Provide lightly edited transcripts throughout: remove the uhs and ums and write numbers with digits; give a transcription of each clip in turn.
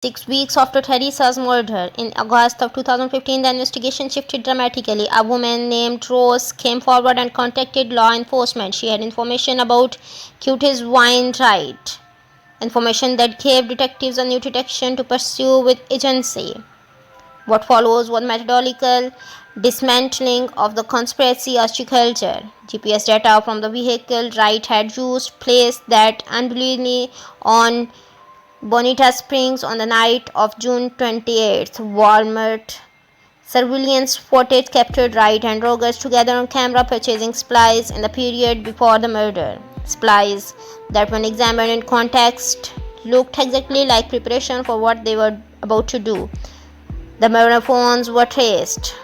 6 weeks after Teresa's murder, in August of 2015, the investigation shifted dramatically. A woman named Rose came forward and contacted law enforcement. She had information about Curtis Wayne Wright, information that gave detectives a new detection to pursue with agency. What follows was methodical dismantling of the conspiracy as she culture. GPS data from the vehicle Wright had used placed that unbelievably on Bonita Springs on the night of June 28th. Walmart surveillance footage captured Wright and Rogers together on camera purchasing supplies in the period before the murder. Supplies that, when examined in context, looked exactly like preparation for what they were about to do. The murder phones were traced.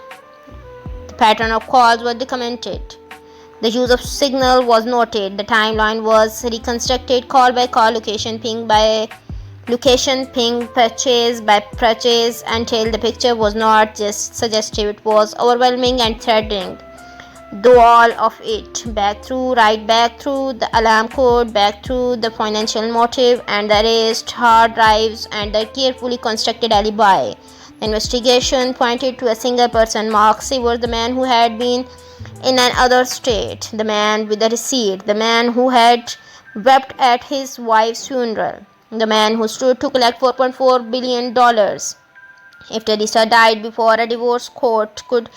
The pattern of calls was documented. The use of signal was noted. The timeline was reconstructed call by call, location ping by location, ping, purchase by purchase, until the picture was not just suggestive, it was overwhelming and threatening. Though all of it, right back through the alarm code, back through the financial motive and the erased hard drives and the carefully constructed alibi. The investigation pointed to a single person, Mark Severs, the man who had been in another state, the man with the receipt, the man who had wept at his wife's funeral, the man who stood to collect $4.4 billion. If Teresa died before a divorce court could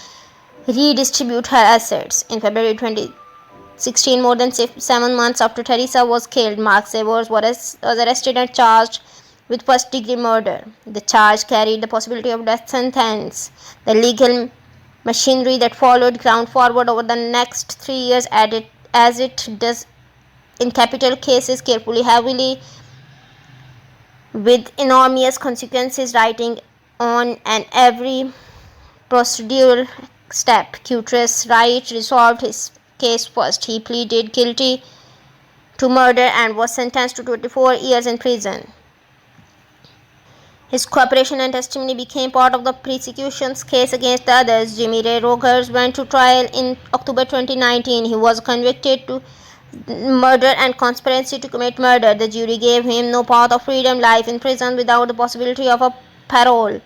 redistribute her assets. In February 2016, more than 7 months after Teresa was killed, Mark Severs was arrested and charged with first-degree murder. The charge carried the possibility of death sentence. The legal machinery that followed ground forward over the next 3 years, as it does in capital cases, carefully, heavily, with enormous consequences writing on and every procedural step. Curtis Wright resolved his case first. He pleaded guilty to murder and was sentenced to 24 years in prison. His cooperation and testimony became part of the prosecution's case against the others. Jimmy Ray Rogers went to trial in October 2019. He was convicted to murder and conspiracy to commit murder. The jury gave him no path of freedom, life in prison without the possibility of a parole.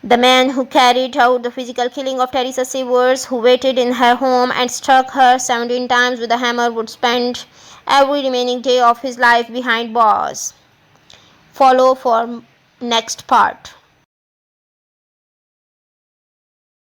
The man who carried out the physical killing of Teresa Severs, who waited in her home and struck her 17 times with a hammer, would spend every remaining day of his life behind bars. Follow for next part.